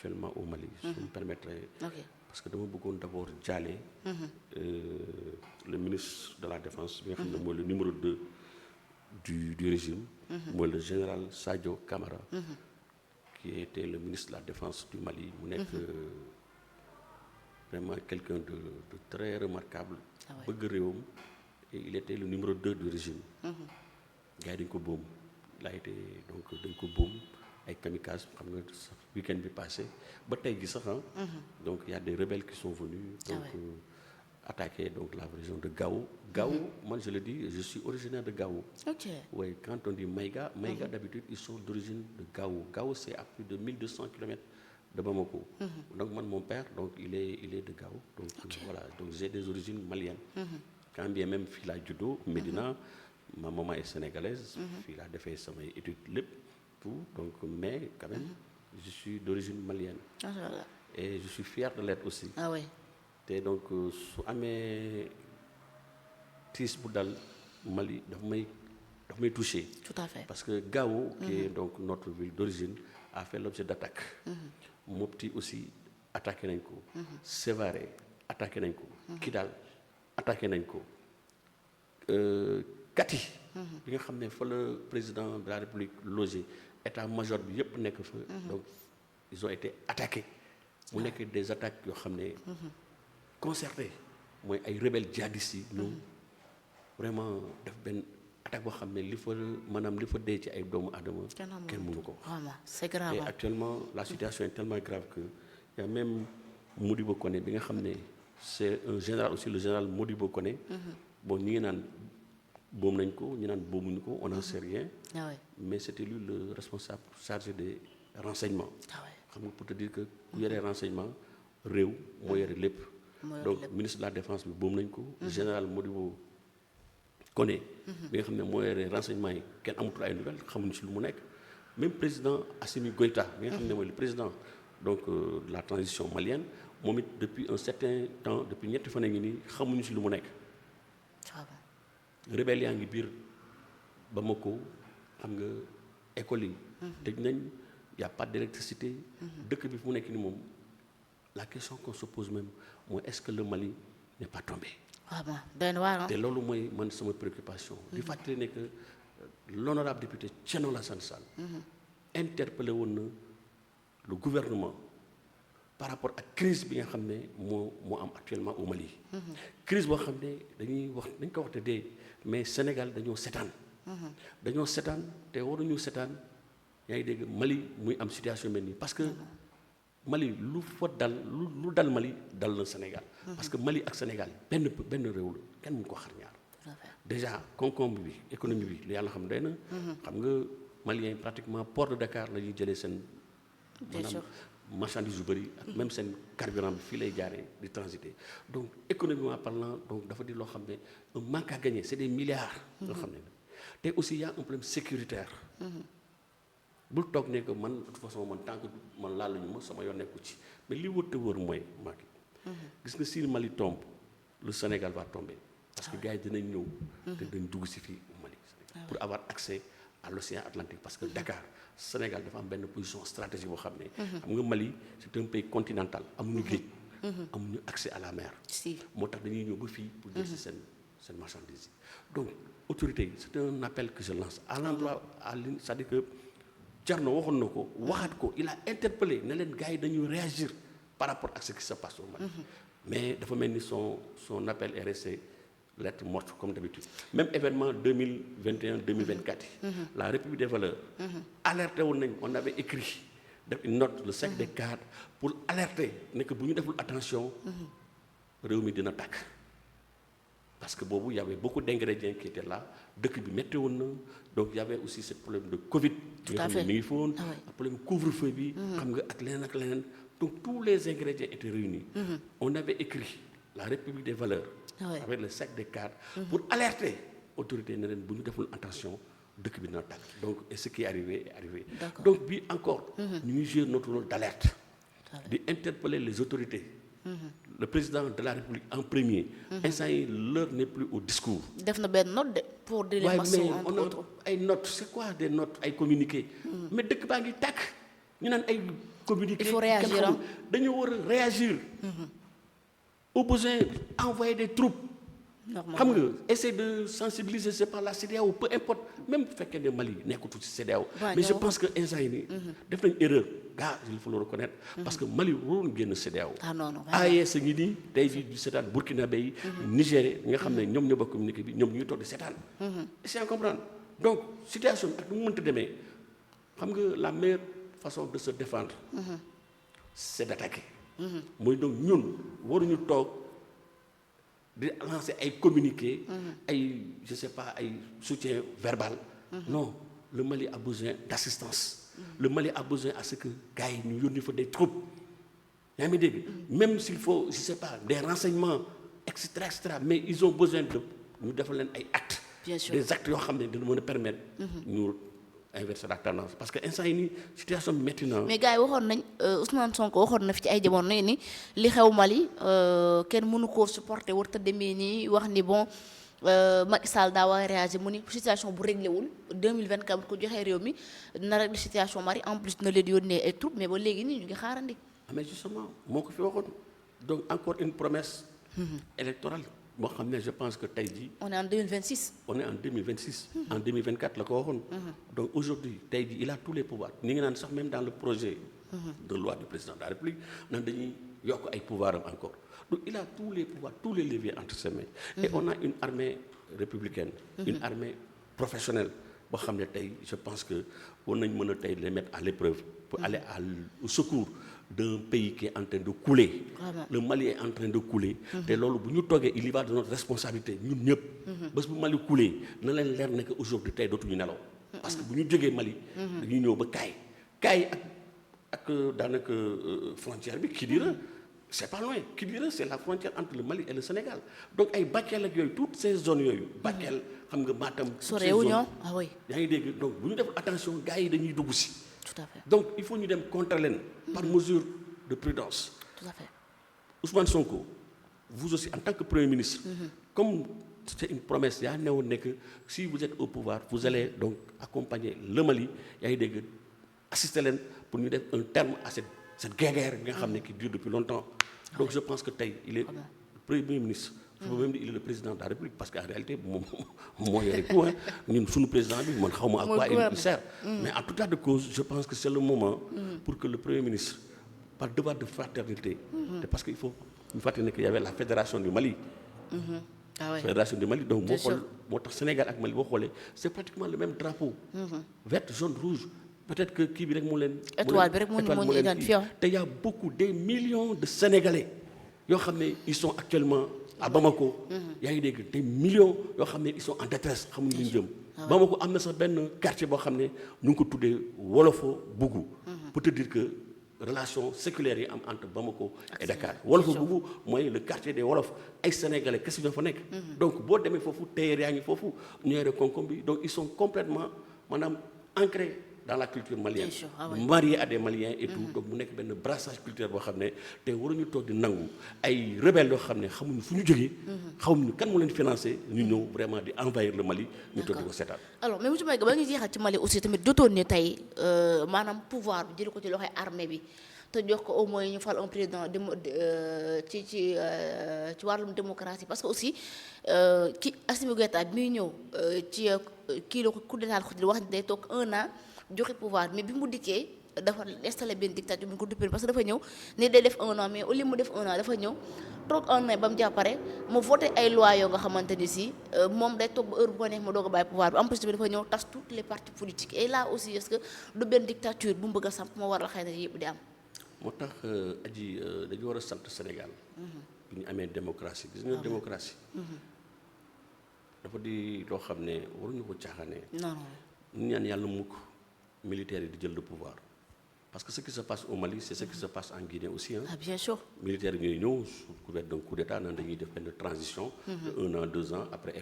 actuellement au Mali. Si vous me permettrez. Parce que dama bëggoon d'abord jaale. Le ministre de la Défense bi nga xam ne mooy le numéro 2 du régime. mooy le général Sadio Camara. qui était le ministre de la Défense du Mali mu nekk vraiment quelqu'un de très remarquable. bëgg réewam et il était le numéro 2 du régime. gars yi dañ ko boom il a été donc dañ ko boom ay kamikazes xam nga week-end bi passé ba tey gi sax donc il y a des rebelles qui sont venus donc attaquer donc la région de Gao. Gao, moi je le dis, je suis originaire de Gao. Ok. Oui, quand on dit Maïga, d'habitude ils sont d'origine de Gao. Gao c'est à plus de 1200 km de Bamako. Donc moi mon père donc il est de Gao. Donc voilà, donc j'ai des origines maliennes. Quand bien même fii laa juddoo Médina, ma maman est sénégalaise. Fii laa defee samay études lépp tout donc mais quand même je suis d'origine malienne. Et je suis fier de l'être aussi. Ah oui. te donc su amee tiis bu dal Mali daf may touché. Tout à fait. Parce que Gao qui est donc notre ville d'origine a fait l'objet d'attaques. Mopti aussi attaqué nañ ko. Sévaré attaqué nañ ko. Kidal attaqué nañ ko. Kati bi nga xam ne fa le président de la République logé état-major bi yëpp nekk fa. Donc ils ont été attaqués. mu nekk des attaques yoo xam ne concerté mooy ay rebelles djihadistes yi ñëw vraiment def benn attaque boo xam ne li fa dee ci ay doomu aadama kenn mënu ko vraiment c'est grave. Et actuellement la situation est tellement grave que y a même Modibo Koné bi nga xam ne c'est un général aussi le général Modibo Koné bon ñi ngi naan boom nañ ko ñi naan boomuñu ko on n'en sait rien. Mais c'était lui le responsable chargé des renseignements. xam nga pour te dire que ku yore renseignement réew moo yore lépp. Donc ministre de la Défense bi boom nañ ko. Général Modibo Koné bi nga xam ne moo yore renseignement yi kenn amatul ay nouvelles xamuñu si lu mu nekk. Même président Assimi Goïta bi nga xam ne mooy le président donc de la transition malienne moom it depuis un certain temps depuis ñetti fan a ngi nii xamuñu si lu mu nekk. rebelle yaa ngi biir Bamako xam nga école yi. tëj nañ y a pas d'électricité. dëkk bi fu mu nekk ni moom la question qu'on se pose même mooy est-ce que le Mali n'est pas tombé. waaw benn waar te loolu mooy man sama préoccupation. di fàttali ne que l'honorable député Thierno Alassane Sall. interpellé woon na le gouvernement par rapport ak crise bi nga xam ne moo am actuellement au Mali. crise boo xam ne dañ ko wax te dee mais Sénégal dañoo setaan. dañoo setaan te waruñu setaan yaa ngi dégg Mali muy am situation mel nii parce que Mali lu fa dal lu dal Mali dal na Sénégal. parce que Mali ak Sénégal benn réew la kenn mënu ko xar ñaar. déjà koom-koom bi économie bi lu yàlla xam doy na. xam nga Maliens yi pratiquement port de Dakar la ñuy jëlee seen. maanaam marchandise yu bëri ak même seen carburant bi fii lay jaaree di transiter donc économiquement parlant donc dafa di loo xam ne un manque à gagner c'est des milliards. yoo xam ne te aussi y a un problème sécuritaire. bul toog ne que man de toute façon man tant que man laaluñu ma sama yoon nekku ci mais li wër te wër mooy Macky. gis nga si Mali tombe le Sénégal va tomber. parce que gars yi dinañ ñëw. te dañ dugg si fii au Mali. pour avoir accès à l'océan Atlantique parce que Dakar Sénégal dafa am benn position stratégique boo xam ne. xam nga Mali c'est un pays continental amuñu géej. amuñu accès à la mer. moo tax dañuy ñëw ba fii pour jël si seen marchandise yi donc autorité yi c'est un appel que je lance à l'endroit c'est-à-dire que Thierno waxoon na ko waxaat ko il a interpellé ne leen gars yi dañuy réagir par rapport à ce qui se passe au Mali. mais dafa mel ni son appel est resté lettre morte comme d'habitude même événement 2021-2024 yi la République des valeurs alerté woon nañ on avait écrit def une note le cercle des cadres pour alerter ne que bu ñu deful attention réew mi dina tàkk parce que boobu y avait beaucoup d'ingrédients qui étaient là dëkk bi métti woon na donc y avait aussi ce problème de Covid bi nga xam ne mi ngi fa woon problème couvre-feu bi xam nga ak leneen donc tous les ingrédients étaient réunis on avait écrit la République des valeurs avec le cercle des cadres pour alerter autorités ne leen bu ñu deful attention dëkk bi dina tàkk donc et ce qui est arrivé est arrivé donc bi encore ñu ngi jouer notre rôle d'alerte di interpeller les autorités le président de la République en premier instant yi l'heure n'est plus au discours def na benn note de pour dire les maçons entre autres ay notes c'est quoi des notes ay communiqués mais dëkk baa ngi tàkk ñu naan ay communiqué. Il faut réagir dañu war a réagir. au besoin envoyer des troupes. xam nga essayer de sensibiliser c'est par la CEDEAO peu importe même bu fekkee ne Mali nekkutu ci CEDEAO. mais je pense que instant yi nii. def nañ erreur gars il faut le reconnaître. parce que Mali waroon génn CEDEAO. ah non non AES ngi nii tey jii du seetaan Burkinabé yi. Niger nga xam ne ñoom ñoo bokk communiqué bi ñoom ñuy toog di seetaan. c'est à comprendre donc situation bi ak nu mu mënta demee xam nga la meilleure façon de se défendre. c'est d'attaquer. mooy donc ñun waruñu toog di lancer ay communiqué. ay je sais pas ay soutien verbal. non le Mali a besoin d'assistance. le Mali a besoin à ce que gars yi ñu yónni fa des troupes. yaa ngi dégg même s'il faut je sais pas des renseignements extra mais ils ont besoin de ñu defal leen ay actes. bien sûr des actes yoo xam ne dina mën a permettre. ñu inverser la tendance parce que instant yi nii situation bi métti na. mais gars yi waxoon nañ Ousmane Sonko waxoon na fi ci ay jamono ni li xew Mali kenn mënu koo supporter warut a demee nii wax ni bon Macky Sall daa war a réagir mu ni situation bu réglé wul 2024 ko joxee réew mi dina régler situation Mali en plus dina leen yónnee ay troupes mais ba léegi nii ñu ngi xaarandi. mais justement moo ko fi waxoon donc encore une promesse. électorale boo xam ne je pense que tey jii. on est en 2026. on est en 2026. en 2024 la ko waxoon. donc aujourd'hui tey jii il a tous les pouvoirs ni ngi naan sax même dans le projet. de loi du président de la République naan dañuy yokk ay pouvoirs am encore donc il a tous les pouvoirs tous les leviers entre ses mains. et on a une armée républicaine. une armée professionnelle boo xam ne tey je pense que war nañ mën a tey les mettre à l'épreuve pour aller au secours d'un pays qui est en train de couler. Le Mali est en train de couler. te loolu bu ñu toogee il y va de notre responsabilité ñun ñëpp. bés bu Mali couler na leen leer ne que aujourd'hui tey dootuñu nelaw. parce que bu ñu jógee Mali. dañuy ñëw ba Kaay ak daanaka frontière bi Kidira c'est pas loin Kidira c'est la frontière entre le Mali et le Sénégal donc ay Bakel ak yooyu toutes ces zones yooyu. Bakel xam nga Matam. sorewuñu ah oui. yaa ngi dégg donc bu ñu def attention gars yi dañuy dugg si. tout à fait donc il faut ñu dem contre leen. par mesure de prudence. tout à fait Ousmane Sonko vous aussi en tant que premier ministre. comme c'est une promesse yaa newoon ne que si vous êtes au pouvoir vous allez donc accompagner le Mali yaa ngi dégg assister leen pour ñu def un terme à cette guerre nga xam ne qui dure depuis longtemps. donc je pense que tey il est premier ministre. je peux même dire il est le président de la République parce qu'en réalité moom moo yore tout ñun suñu président bi man xaw ma à quoi il sert. mais en tout cas de cause je pense que c'est le moment. pour que le premier ministre par devoir de fraternité. te parce que il faut ñu fàttali ne qu'il y avait la fédération du Mali. fédération du Mali donc boo xool moo tax Sénégal ak Mali boo xoolee c'est pratiquement le même drapeau. vert jaune rouge. peut-être que kii bi rek moo leen. étoile bi rek moo ñu identifié te y a beaucoup des millions de Sénégalais yoo xam ne ils sont actuellement à Bamako. yaa ngi dégg des millions yoo xam ne ils sont en détresse xamuñu lu ñu jëm. Bamako am na sax benn quartier boo xam ne ñu ngi ko tuddee Wolofo Bougou. pour te dire que relation séculaire yi am entre Bamako et Dakar. Wolofo Bougou mooy le quartier des Wolof ay Sénégalais kese ñoo fa nekk. donc boo demee foofu téyeer yaa ngi foofu ñu yore koom-koom bi donc ils sont complètement maanaam ancrés dans la culture malienne. mariés à des Maliens et tout donc mu nekk benn brassage culturel boo xam ne te waruñu toog di nangu ay rebelles yoo xam ne xamuñu fu ñu jógee. xamuñu kan moo leen financé ñu ñëw vraiment di envahir le Mali. ñu toog di ko seetaan. alors mais monsieur Maïga ba nga jeexal ci Mali aussi tamit jotoon ni tey maanaam pouvoir bi jël ko ci loxoy armée bi te jox ko au moins ñu fal un président ci wàllum démocratie parce que aussi ki Assimi Goïta bi muy ñëw ci kii la ko coup d'état la wax day toog 1 an. joxe pouvoir mais bi mu dikkee dafa installé benn dictature bi ñu ko duppee parce que dafa ñëw ne day def 1 an mais au lieu mu def 1 an dafa ñëw toog 1 an ba mu jàppare mu voté ay lois yoo nga xamante ni si moom day toog ba heure bu ko neex ma doog a bàyyi pouvoir bi en plus bi dafa ñëw tas toutes les partis politiques et là aussi est-ce que du benn dictature bu mu bëgg a samp moo war la xëy na yëpp di am. moo tax aji dañu war a sant Sénégal. bu ñu amee démocratie gis nga démocratie. dafa di loo xam ne waruñu ko caaxaanee. non ñu ñaan yàlla mukk militaires yi di jël le pouvoir parce que ce qui se passe au Mali c'est ce qui se passe en Guinée aussi ah bien sûr. militaires yi ñooy ñëw sous couvert d'un coup d'état naan dañuy def benn transition. de 1 an 2 ans après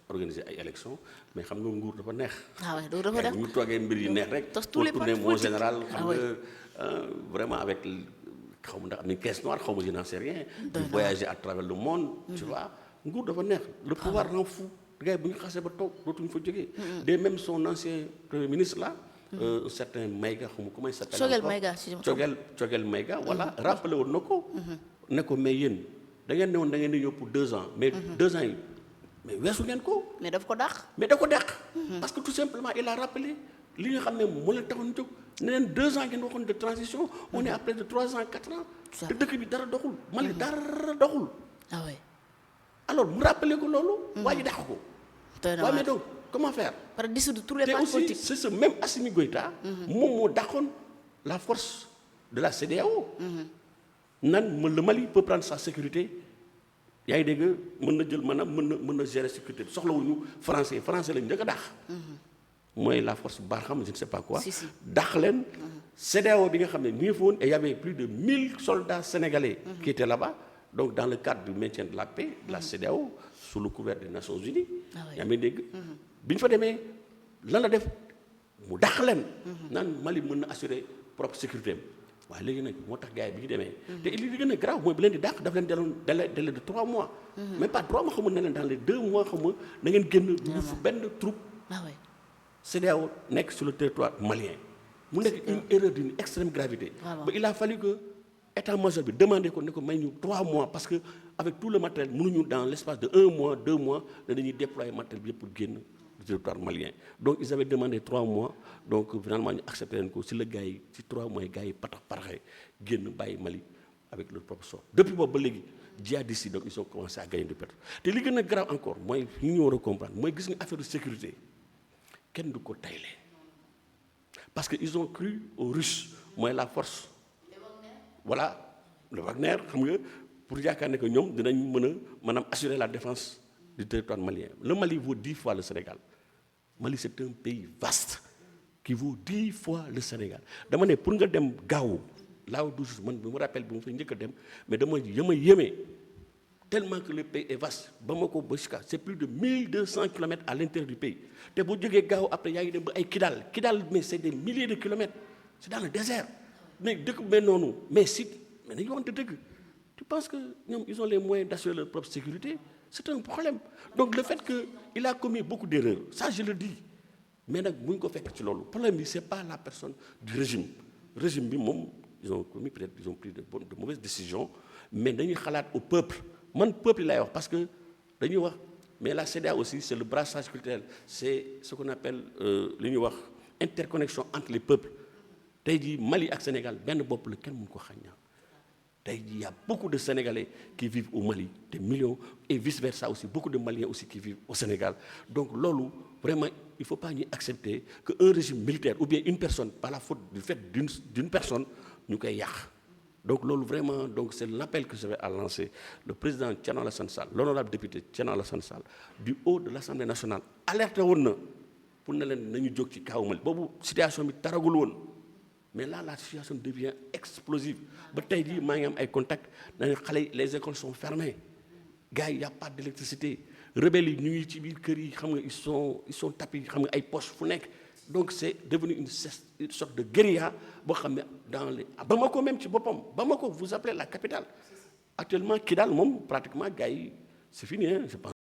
organiser ay élections mais xam nga nguur dafa neex. waaw loolu dafa def bu ñu toogee mbir yi neex rek. tous les partis mon général xam nga vraiment avec xaw ma ndax am na caisse noire xaw ma je n'en sais rien. de voyager à travers le monde. tu vois nguur dafa neex. le pouvoir rend fou. gars yi bu ñu xasee ba toog dootuñu fa jógee. de même son ancien premier ministre là un certain Maïga xam nga comment il s'appelle Choguel encore? Maïga si je me Choguel Maïga voilà rappelé woon na ko. ne ko mais yéen da ngeen ne woon da ngeen di ñëw pour 2 ans. mais 2 ans yi mais weesu ngeen ko. mais daf ko dàq. mais da ko dàq. parce que tout simplement il a rappelé li nga xam ne moo leen taxoon jóg ne leen 2 ans ngeen waxoon de transition. on est à près de 3 ans 4 ans. te dëkk bi dara doxul. Mali dara doxul. ah oui. alors mu rappelé ko loolu. waa ji dàq ko. waaye mais donc comment faire. par dissoudre tous les te partis aussi politiques. c'est ce même Assimi Goïta. moom moo dàqoon la force de la CEDEAO. nan le Mali peut prendre sa sécurité. yaa ngi dégg mën na jël maanaam mën na gérer sécurité bi soxlawuñu français lañu njëkk a dàq. mooy la force Barkhane je ne sais pas quoi. si si dàq leen. CEDEAO bi nga xam ne ñu ngi fa woon et y avait plus de 1000 soldats sénégalais. qui étaient là-bas donc dans le cadre du maintien de la paix de la CEDEAO sous le couvert des Nations Unies. yaa ngi dégg. bi ñu fa demee lan la def mu dàq leen. naan Mali mën na assurer propre sécurité am. waaye léegi nag moo tax gars yi bi ñu demee. te li gën a grave mooy bi leen di dàq daf leen delloon délai de 3 mois. même pas 3 mois xamul ne leen dans les 2 mois xamul na ngeen génn. ñu fu benn troupe. ah oui. CEDEAO nekk sur le territoire malien. mu nekk une erreur d'une extrême gravité. ba il a fallu que état-major bi demandé ko ne ko may ñu 3 mois parce que avec tout le matériel mënuñu dans l'espace de 1 mois 2 mois dañuy déployer matériel bi yëpp pour génn du territoire malien. donc ils avaient demandé 3 mois donc finalement ñu accepté leen ko si la gars yi ci 3 mois gars yi patax paraxee génn bàyyi Mali avec leur propre sort depuis boobu ba léegi djihadistes yi donc ils ont commencé à gagner du pétrole te li gën a grave encore mooy li ñu war a comprendre mooy gis nga affaire de sécurité kenn du ko tayle parce que ils ont cru aux Russes mooy la force voilà le Wagner xam nga pour yaakaar ne que ñoom dinañ mën a maanaam assurer la défense du territoire malien. Le Mali vaut 10 fois le Sénégal. Mali c'est un pays vaste qui vaut 10 fois le Sénégal dama ne pour nga dem gaaw laaw du man bi mu rappelle bi mu fa njëkk a dem mais dama yéeme tellement que le pays est vaste Bamako ba Chika c'est plus de 1200 kilomètres à l'intérieur du pays te boo jógee gaaw après yaa ngi dem ba ay Kidal mais c'est des milliers de kilomètres c'est dans le désert mais dëkk bu mel noonu mais nañu waxante dëgg tu penses que ñoom ils ont les moyens d'assurer leur propre sécurité c'est un problème donc le fait que il a commis beaucoup d'erreurs ça je le dis mais nag bu ñu ko fekk ci loolu problème bi c'est pas la personne du régime bi moom ils ont commis peut-être ils ont pris de mauvaises décisions mais dañuy xalaat au peuple man peuple lay wax parce que dañuy wax mais la CEDEAO aussi c'est le brassage culturel c'est ce qu'on appelle li ñuy wax interconnexion entre les peuples tey jii Mali ak Sénégal benn bopp la kenn mënu ko xañ ñaar tey jii y a beaucoup de Sénégalais qui vivent au Mali des millions et vice versa aussi beaucoup de Maliens aussi qui vivent au Sénégal donc loolu vraiment il faut pas ñuy accepter que un régime militaire ou bien une personne par la faute du fait d'une personne ñu koy yàq donc loolu vraiment donc c'est l'appel que je vais à lancer le président Thierno Alassane Sall l'honorable député Thierno Alassane Sall du haut de l'Assemblée nationale alerté woon na pour ne leen nañu jóg ci kaw Mali boobu situation bi taragul woon mais là la situation devient explosive ba tey jii maa ngi am ay contacts dañu xale yi les écoles sont fermées gars yi y a pas d'électricité rebelles yi ñu ngi ci biir kër yi xam nga ils sont tapis xam nga ay poches fu nekk donc c'est devenu une sorte de guérilla boo xam ne dans les Bamako même ci boppam Bamako vous appelez la capitale actuellement Kidal moom pratiquement gars yi c'est fini hein je pense